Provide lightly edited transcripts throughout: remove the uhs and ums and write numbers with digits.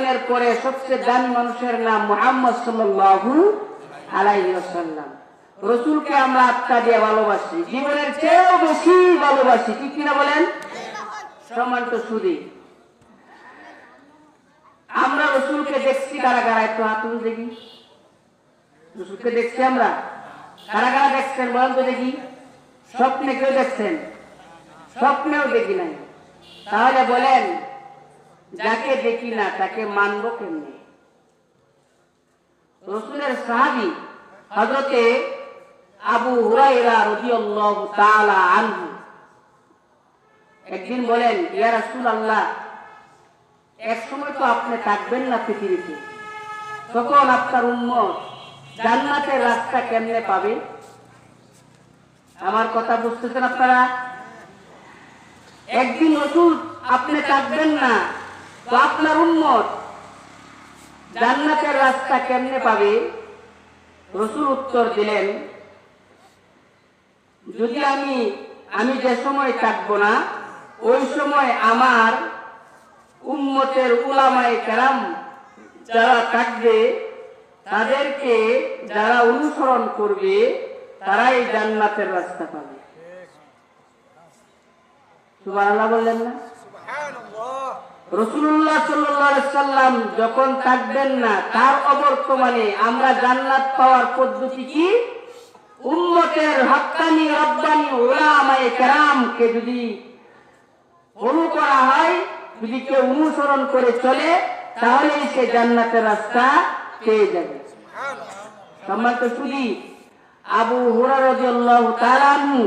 আদমের পরে সবচেয়ে দামি মানুষের নাম মুহাম্মদ সাল্লাল্লাহু আলাইহি ওয়াসাল্লাম। রসুলকে আমরা আত্মা দিয়ে ভালোবাসি, জীবনের চেয়েও বেশি ভালোবাসি, ঠিক কিনা বলেন? সম্মানিত সুধী, আমরা রসুলকে দেখছি কারা কারা? একটু হাত তুলে দেখি। রসুলকে দেখছি আমরা কারা কারা দেখছেন বলেন তো দেখি। স্বপ্নে কেউ দেখছেন? স্বপ্নেও দেখি নাই। তাহলে বলেন, যাকে দেখি না তাকে মানব কেমনে? রসুলের সাহাবী হযরতে আবু হুরায়রা রাদিয়াল্লাহু তাআলা আনহু একদিন বলেন, ইয়া রাসূলুল্লাহ, এক সময় তো আপনি থাকবেন না পৃথিবীতে, তখন আপনার উম্মত জান্নাতের রাস্তা কেমনে পাবে? আমার কথা বুঝতেছেন আপনারা? একদিন রসুল আপনি থাকবেন না, তো আপনার উম্মত জান্নাতের রাস্তা কেমনে পাবে? রসুল উত্তর দিলেন, যদি আমি যে সময় থাকবো না, ওই সময় আমার উম্মতের উলামায়ে কেরাম যারা থাকবে, তাদেরকে যারা অনুসরণ করবে, তারাই জান্নাতের রাস্তা পাবে। সুবহানাল্লাহ বললেন না? রাসূলুল্লাহ সাল্লাল্লাহু আলাইহি সাল্লাম যখন থাকবেন না, তার অবর্তমানে আমরা জান্নাত পাওয়ার পদ্ধতি কি? উম্মতের হক্কানি রব্বানি উলামায়ে কেরামকে যদি ফলো করা হয়, যদি কেউ অনুসরণ করে চলে, তাহলেই সে জান্নাতের রাস্তা পেয়ে যাবে। সম্মানিত সুধী, আবু হুরায়রা রাদিয়াল্লাহু তাআলা আনহু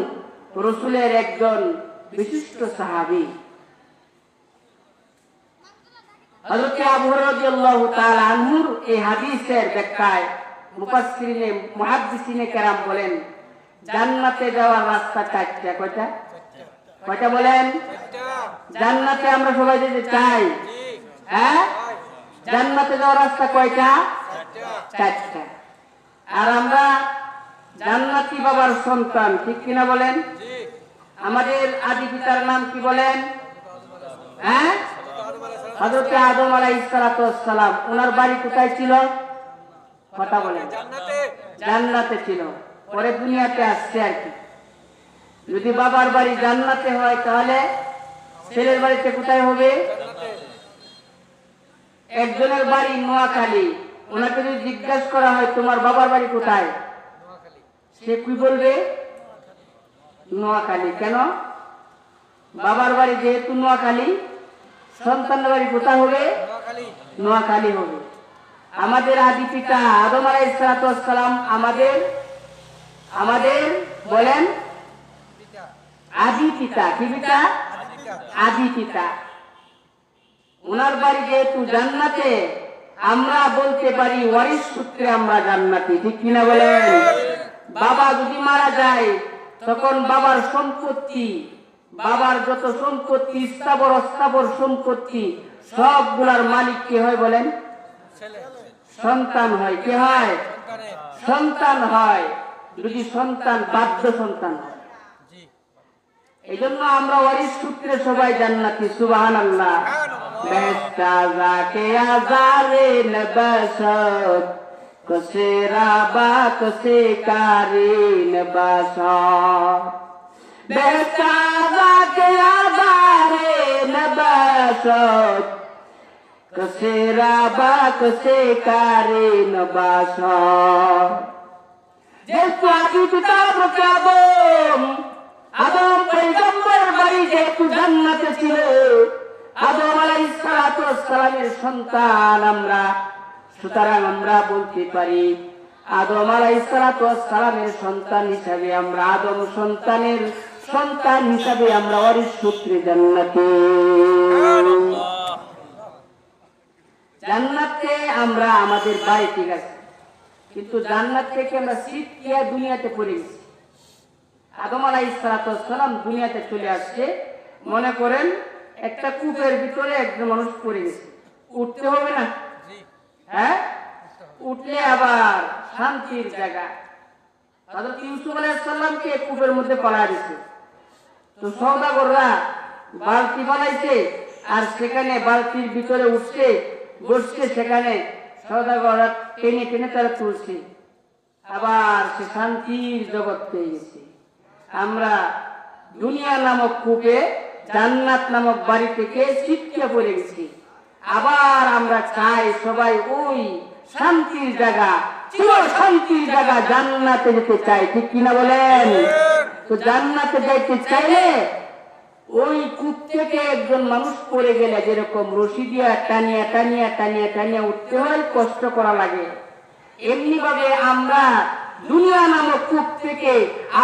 রাসূলের একজন বিশিষ্ট সাহাবী। হযরত আবু হুরায়রা রাদিয়াল্লাহু তাআলা আনহুর এই হাদিসের ব্যাখ্যায় মুফাসসিরিনে মুহাদ্দিসিনে কেরাম বলেন, জান্নাতে যাওয়ার রাস্তা চারটা। কয়টা? কয়টা বলেন? জান্নাতে আমরা সবাই যেতে চাই, হ্যাঁ? জান্নাতে যাওয়ার রাস্তা কয়টা? চারটা। আর আমরা জান্নাতি বাবার সন্তান, ঠিক কিনা বলেন? আমাদের আদি পিতার নাম কি বলেন? হ্যাঁ, হযরত আদম আলাইহিস সালাতু ওয়াস সালাম। ওনার বাড়ি কোথায় ছিল? কথা বলেন। জান্নাতে ছিল, পরে দুনিয়াতে আসছে আর কি। যদি বাবার বাড়ি জান্নাতে হয়, তাহলে ছেলের বাড়িতে কোথায় হবে? একজনের বাড়ি নোয়াখালী, ওনাকে যদি জিজ্ঞাসা করা হয় তোমার বাবার বাড়ি কোথায়, সে কি বলবে? নোয়াখালী। কেন? বাবার বাড়ি যেহেতু নোয়াখালী, সন্তানের বাড়ি কোথায় হবে? নোয়াখালী হবে। আমাদের আদি পিতা আদম আলাইহিস সালাতু ওয়াস সালাম আমাদের বলেন আদি পিতা। কি পিতা? আদি পিতা। ওনার বাড়ি যেহেতু জান্নাতে, আমরা বলতে পারি ওয়ারিস সূত্রে আমরা জান্নাতি, ঠিক কিনা বলেন? বাবা যদি মারা যায়, তখন বাবার সম্পত্তি, বাবার যত সম্পত্তি, স্থাবর অস্থাবর সম্পত্তি, সবগুলার মালিক কে হয় বলেন? সন্তান হয়। কে হয়? সন্তান হয়, যদি সন্তান বাধ্য সন্তান হয়। এই জন্য আমরা ওয়ারিস সূত্রে সবাই জান্নাতি। সুবহানাল্লাহ। বেহেশতা যাকে আযারে নবাসত, কসে রাবা কসে কারিন বাসত। বেহেশতা যাকে আযারে নবাসত, কসে রাবা কসে কারিন বাসত। যেহেতু আদি পিতা আদম পয়গম্বর বাড়ি যেহেতু জান্নাতে ছিল, আদম আলাইহিস সালাতু ওয়াস সালামের সন্তান আমরা, সুতরাং আমরা বলতে পারি আদম আলাইহিস সালাতু ওয়াস সালামের সন্তান হিসাবে আমরা, আদম সন্তানের সন্তান হিসাবে আমরা ওয়ারিস সূত্রে জান্নাতে। জান্নাতে আমরা আমাদের বাড়ি ঠিক আছে, কিন্তু জান্নাত থেকে আমরা ছিটকিয়া দুনিয়াতে পড়ে গেছি। আদম আলাইহিস সালাতু ওয়াস সালাম দুনিয়াতে চলে আসছে, মনে করেন একটা কূপের ভিতরে একজন মানুষ পড়ে গেছে, উঠতে হবে না? হ্যাঁ, উঠলে আবার শান্তির জায়গা। হযরত ইউসুফ আলাইহিস সালামকে কূপের মধ্যে পড়া দিয়েছে, তো সওদাগররা বালতি বানাইছে, আর সেখানে বালতির ভিতরে উঠছে, বসছে, সেখানে সওদাগররা টেনে টেনে তারা তুলছে, আবার সে শান্তির জগৎ পেয়ে গেছে। আমরা দুনিয়া নামক কূপে জান্নাত নামক বাড়ি থেকে ছিটকে পড়ে গেছি। আবার আমরা চাই সবাই ওই শান্তির জায়গা, চির শান্তির জায়গা জান্নাতে যেতে চাই, ঠিক কিনা বলেন? তো জান্নাতে যাইতে চাইলে ওই কূপ থেকে একজন মানুষ পড়ে গেলে যেরকম রশি দিয়া টানিয়া টানিয়া টানিয়া টানিয়া উঠতে হয়, কষ্ট করা লাগে, এমনি ভাবে আমরা দুনিয়া নামক কূপ থেকে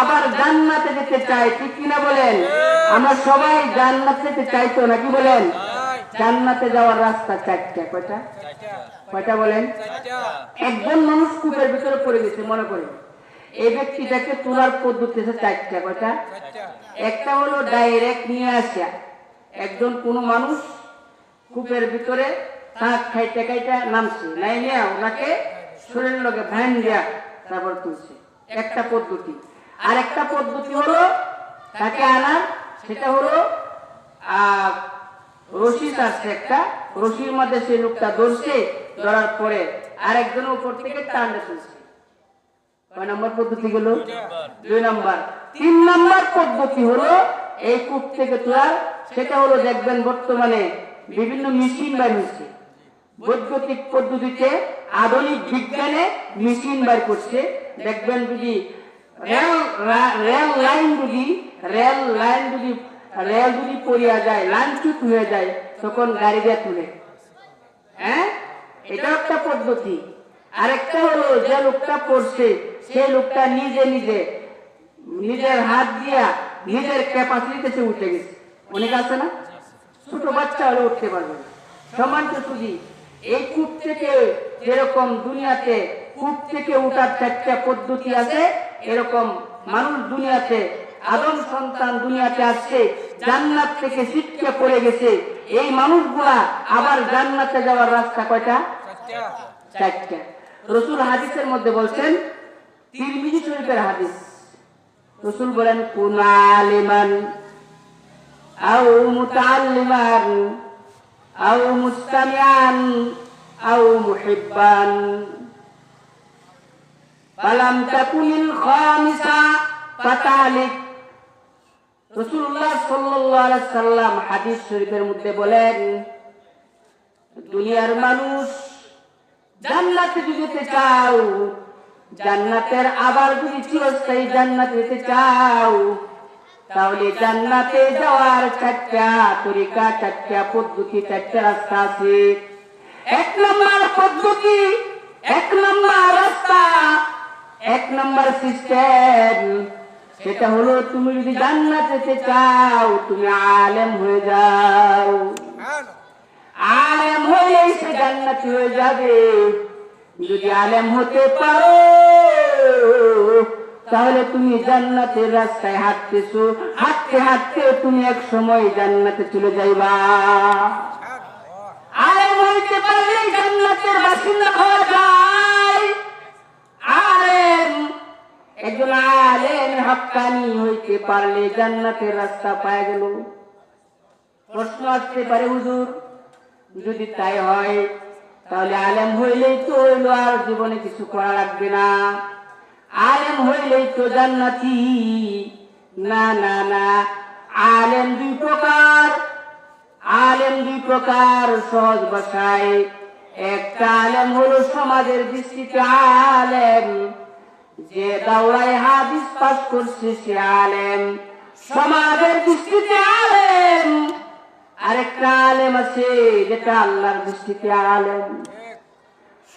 আবার জান্নাতে যেতে চাই, ঠিক কিনা বলেন? আমরা সবাই জান্নাতে যেতে চাইতো নাকি বলেন? জান্নাতে যাওয়ার রাস্তা চারটা। কয়টা? কয়টা বলেন? একজন মানুষ কূপের ভিতরে পড়ে গেছে, মনে করে এই ব্যক্তিটাকে তোলার পদ্ধতি আছে চারটা। কয়টা? একটা হলো ডাইরেক্ট নিয়ে আসা, একজন কোন মানুষ কূপের ভিতরে তাক খাইতে খাইতে নামছে, নাই নিয়ে ওনাকে শরীরের লগে ভ্যান দেয়া তারপর তুলছে, একটা পদ্ধতি। আর একটা পদ্ধতি হলো তাকে আনার, সেটা হলো রশি আছে একটা, রশির মধ্যে সেই লোকটা ধরছে, ধরার পরে আরেকজনের উপর থেকে টানতে তুলছে। কয় নম্বর পদ্ধতি গেল? 2 নম্বর। 3 নম্বর পদ্ধতি হলো এই কূপ থেকে তোলার, সেটা হলো দেখবেন বর্তমানে বিভিন্ন মেশিন বের হয়েছে, বৈদ্যুতিক পদ্ধতিতে আধুনিক বিজ্ঞানে মেশিন বের করছে। দেখবেন যদি রেল লাইন যদি পড়িয়া যায়, লাইনচ্যুত হয়ে যায়, তখন গাড়ি দিয়ে তুলে। হ্যাঁ, এটা একটা পদ্ধতি। আরেকটা হলো যে লোকটা পড়ছে সেই লোকটা নিজের হাত দিয়া নিজের ক্যাপাসিটিতে সে উঠে গেছে। অনেক আছে না, ছোট বাচ্চা হলে উঠতে পারবে না। সমান তো শুধু এই কূপ থেকে যেরকম দুনিয়াতে কূপ থেকে উঠার 4টা পদ্ধতি আছে, এরকম মানুষ দুনিয়াতে, আদম সন্তান দুনিয়াতে আসছে, জান্নাত থেকে ছিটকে পড়ে গেছে। এই মানুষগুলা আবার জান্নাতে যাওয়ার রাস্তা কয়টা? 4টা। রাসূল হাদিসের মধ্যে বলছেন, তিরমিজি শরীফের হাদিস, রাসূল বলেন, কুন আলিমান আও মুতাআল্লিমান আও মুস্তামিআন আও মুহিব্বান ফালাম তাকুনিল খামিসা ফাতালিক। রাসূলুল্লাহ সাল্লাল্লাহু আলাইহি সাল্লাম হাদিস শরীফের মধ্যে বলেন, দুনিয়ার মানুষ জান্নাতে যেতে চাও, জান্নাতের আবার যদি চিরস্থায়ী জান্নাতে যেতে চাও, তাহলে জান্নাতে যাওয়ার 4টা তরিকা, 4টা পদ্ধতি, 4টা রাস্তা আছে। 1 নম্বর পদ্ধতি, 1 নম্বর রাস্তা, 1 নম্বর সিস্টেম, সেটা হলো তুমি যদি জান্নাতে যেতে চাও, তুমি আলেম হয়ে যাও। আলেম হয়ে সে জান্নাতি হয়ে যাবে। যদি আলেম হতে পারো, তাহলে তুমি জান্নাতের রাস্তায় হাঁটতেছো, হাঁটতে হাঁটতে তুমি এক সময় জান্নাতে চলে যাইবা। আলেম হইতে পারলে জান্নাতের বাসিন্দা হওয়া যায়। একজন আলেম হাক্কানি হইতে পারলে জান্নাতের রাস্তা পাওয়া গেল। প্রশ্ন আসতে পারে, হুজুর যদি তাই হয় তাহলে আলেম হইলেই তো হইলো, আর জীবনে কিছু করা লাগবে না, আলেম হইলেই তো জান্নাতি। না না না, আলেম 2 প্রকার। আলেম 2 প্রকার, সহজ ভাষায়। একটা আলেম হলো সমাজের দৃষ্টিতে আলেম, যে দাওরায়ে হাদিস পাস করছে সে আলেম, সমাজের দৃষ্টিতে আলেম। আরেকটা আলেম আছে যেটা আল্লাহর দৃষ্টিতে আলেম।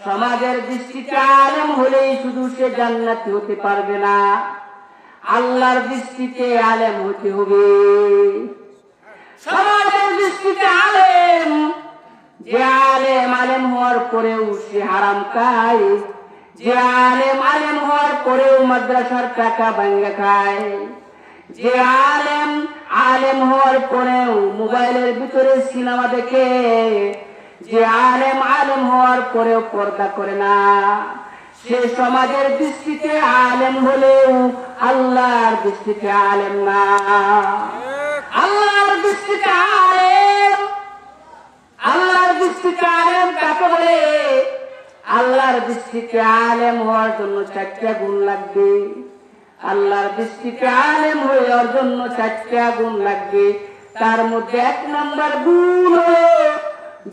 সমাজের দৃষ্টিতে আলেম হলেই শুধু সে জান্নাতি হতে পারবে না, আল্লাহর দৃষ্টিতে আলেম হতে হবে। সমাজের দৃষ্টিতে আলেম, যে আলেম হওয়ার পরেও সে হারাম খায়, যে আলেম হওয়ার পরেও মাদ্রাসার টাকা ভাঙা খায়, যে আলেম হওয়ার পরেও মোবাইলের ভিতরে সিনেমা দেখে, যে আলেম হওয়ার পরেও পর্দা করে না, সে সমাজের দৃষ্টিতে আলেম হলেও আল্লাহর দৃষ্টিতে আলেম না। আল্লাহর দৃষ্টিতে আলেম, আল্লাহর দৃষ্টিতে আলেম কাকে বলে? আল্লাহর দৃষ্টিতে আলেম হওয়ার জন্য 4টা গুণ লাগবে। আল্লাহর দৃষ্টিতে আলেম হওয়ার জন্য 4টা গুণ লাগবে। তার মধ্যে 1 নম্বর গুণ হলো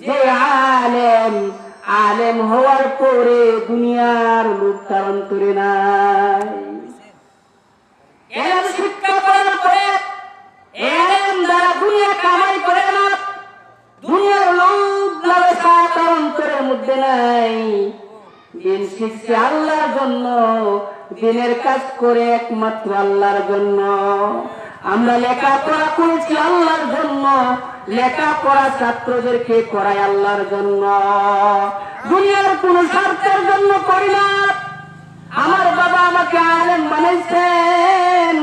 যে আলেম হওয়ার পরে দুনিয়ার লোক তার অন্তরে নাই। এলেম শিক্ষা করার পরে এলেম দ্বারা দুনিয়া কামাই করে না, দুনিয়ার লোক লালসা তার অন্তরের মধ্যে নাই। দিন শিখছে আল্লাহর জন্য, দিনের কাজ করে একমাত্র আল্লাহর জন্য। আমরা লেখাপড়া করেছি আল্লাহর জন্য, লেখাপড়া ছাত্রদেরকে করাই আল্লাহর জন্য, দুনিয়ার কোন স্বার্থের জন্য করি না। আমার বাবা আমাকে আলেম বানাইছেন,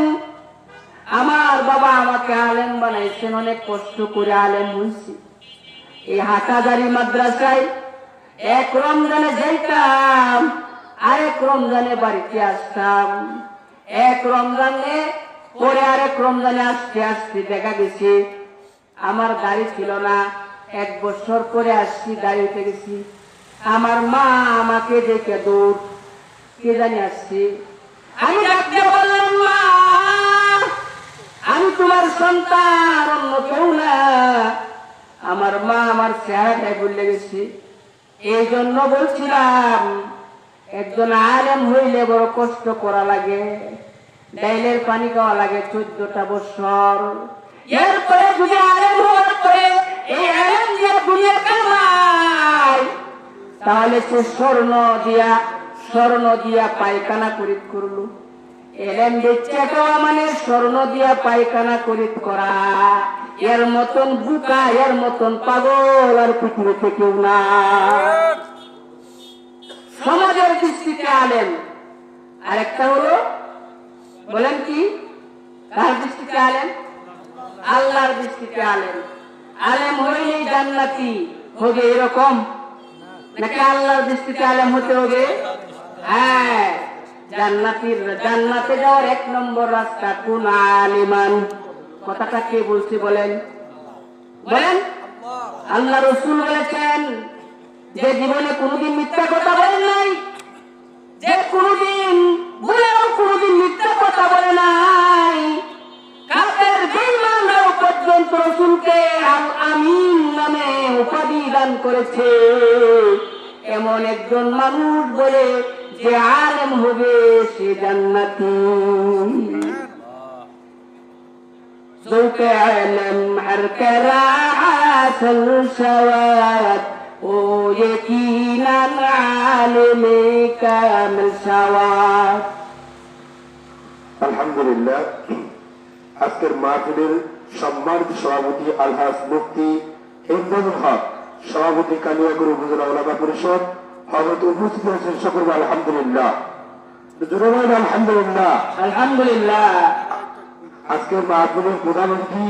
আমার বাবা আমাকে আলেম বানাইছেন, অনেক কষ্ট করে আলেম হয়েছি। এই হাটাজারি মাদ্রাসায় 1 রমজানে যাইতাম, আরেক রমজানে বাড়িতে আসতাম। 1 রমজানে পরে আরেক রমজানে আসতে আসতে দেখা গেছে আমার গাড়ি ছিল না। 1 বছর পরে আসছি, গাড়ি উঠে গেছি। আমার মা আমাকে দেখে দৌড়, কে জানি আসছি। আমি ডাকতে বললাম, মা আমি তোমার সন্তান, অন্য কেউ না। আমার মা আমার চেহারাটাই ভুলে গেছি। এই জন্য বলছিলাম একজন আলেম হইলে বড় কষ্ট করা লাগে, ডাইলের পানি খাওয়া লাগে 14টা বছর। এরপরে যদি আলেম হওয়ার পরে এই আলেম দিয়ে দুনিয়া কামায়, তাহলে সে স্বর্ণ দিয়া পায়খানা করিত করলো। এলেম বেচে খাওয়া মানে স্বর্ণ দিয়া পায়খানা করিত করা। এর মতন বুকা, এর মতন পাগল আর পৃথিবীতে কেউ না। সমাজের দৃষ্টিতে আলেম। আরেকটা হলো, বলেন কি, কার দৃষ্টিতে আলেম? আল্লাহর দৃষ্টিতে আলেম। আলেম হইলেই জান্নাতি হবে এরকম নাকি আল্লাহর দৃষ্টিতে আলেম হতে হবে? হ্যাঁ, জান্নাতে যাওয়ার 1 নম্বর রাস্তা কুন আলিমান। কথাটা কে বলছি বলেন? বলেন। আল্লাহ রাসূল বলেছেন যে জীবনে কোনোদিন মিথ্যা কথা বলেন নাই, যে কোনোদিন মিথ্যা কথা বলে নাই। কাফের বেঈমানরাও পর্যন্ত রাসূলকে আল আমিন নামে উপাধি দান করেছে। এমন একজন মানুষ বলে যে আলেম হবে সে জান্নাতি। ذوق علم هر كراعة الشواد ويكينا عالم كامل سواد। আলহামদুলিল্লাহ, আজকের মাহফিলের সম্মানিত সভাপতি আলহাজ মুফতি ইমদাদুল হক, সভাপতি কালিয়াগঞ্জ উপজেলা ওলামা পরিষদ, হযরত উপস্থিত আছেন সকল আলহামদুলিল্লাহ। আলহামদুলিল্লাহ, আলহামদুলিল্লাহ। আজকের মাহফিলের প্রধান অতিথি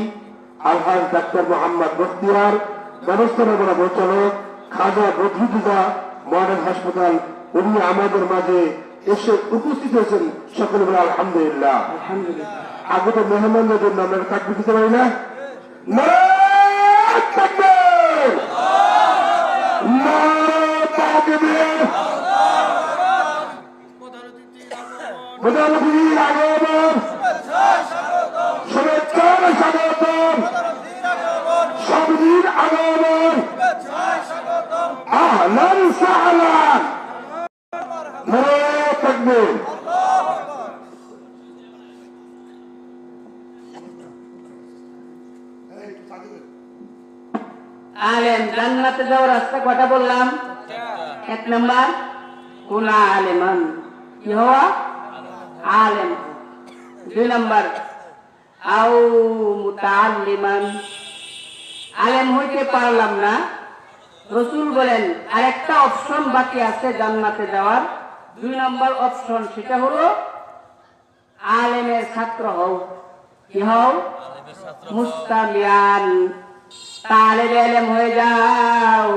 আলহাজ ডাক্তার মোহাম্মদ বখতিয়ার, ব্যবস্থাপনা পরিচালক, খাজা বদরুদ্দোজা মডেল হাসপাতাল, উনি আমাদের মাঝে এসে উপস্থিত হয়েছেন। সকল বলে আলহামদুলিল্লাহ। আগত মেহমানদের জন্য আমরা তাকবীর দিতে পারি না? নারায়ে তাকবীর, নারায়ে তাকবীর। প্রধান অতিথির আগমন, শুভেচ্ছার স্বাগতম, সবজির আগমন, আহলান সাহলান, নারায়ে তাকবীর। আলেম জান্নাতে যাওয়ার রাস্তা কটা বললাম? 1 নাম্বার কুন আলিমান, কি হওয়া? আলেম। 2 নাম্বার আও মুতাআল্লিমান, আলেম হইতে পারলাম না, রাসূল বলেন আরেকটা অপশন বাকি আছে জান্নাতে যাওয়ার। 2 নাম্বার অপশন, সেটা হলো আলেমের ছাত্র হও। কি হও? মুস্তামিয়ান, তালেবে ইলম হয়ে যাও,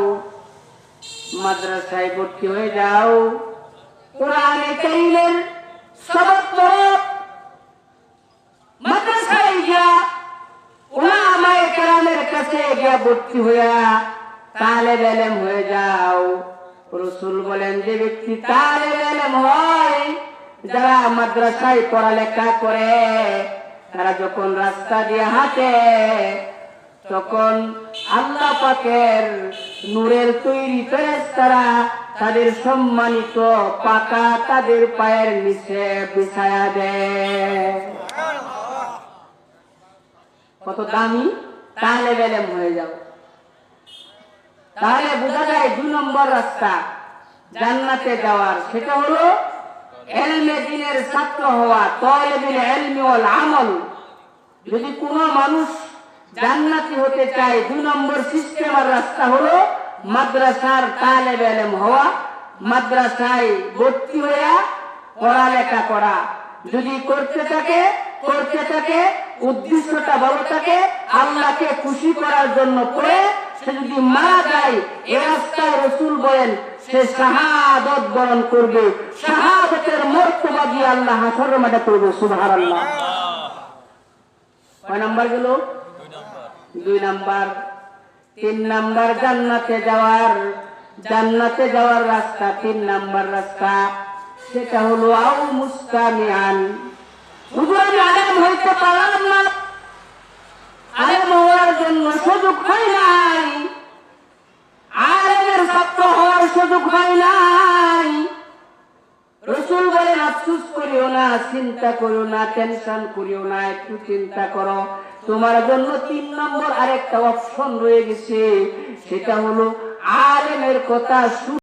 মাদ্রাসায় ভর্তি হয়ে যাও, কোরআনে কারীমের সবক পড়ো, মাদ্রাসায় গিয়া উলামায়ে কেরামের কাছে গিয়া ভর্তি হইয়া তালেব ইলম হয়ে যাও। রাসূল বলেন যে ব্যক্তি তালেব ইলম হয়, যারা মাদ্রাসায় পড়ালেখা করে, তারা যখন রাস্তা দিয়ে হাঁটে তখন আল্লাহ পাকের নূরের তৈরি ফেরেশতারা তাদের সম্মানিত পাকা তাদের পায়ের নিচে বিছায়া দেয়। কত দামি তালেব ইলম হয়ে যাও। তাহলে বোঝা যায় 2 নম্বর রাস্তা জান্নাতে যাওয়ার, সেটা হলো ইলমে দ্বীনের ছাত্র হওয়া, তালিবুল ইলমি ওয়াল আমল। যদি কোনো মানুষ জান্নাতি হতে চায়, 2 নম্বর সিস্টেম আর রাস্তা হলো মাদ্রাসার তালেব ইলম হওয়া, মাদ্রাসায় ভর্তি হয়ে পড়ালেখা করা। যদি করতে থাকে উদ্দেশ্যটা ভালো থাকে, আল্লাহকে খুশি করার জন্য পড়ে, সে যদি মারা যায় এই রাস্তায় রাসূল বলেন সে শাহাদাত বরণ করবে। শাহাদাতের মর্তবা দিয়ে আল্লাহ হাসরের মাঠে করবে। সুবহানাল্লাহ। কয় নাম্বার গেল? 2 নাম্বার। 3 নাম্বার জান্নাতে যাওয়ার রাস্তা, 3 নাম্বার রাস্তা, সেটা হলো আও মুস্তামিআন। হুজুর আমি আলেম হইতে পারলাম না, আলেম হওয়ার জন্য সুযোগ হয় নাই, আলেমের ছাত্র হওয়ার সুযোগ হয় নাই। রাসূল বলেন আফসোস করিও না, চিন্তা করিও না, টেনশন করিও না, একটু চিন্তা করো, তোমার জন্য 3 নম্বর আরেকটা অপশন রয়ে গেছে, সেটা হলো আলেমের কথা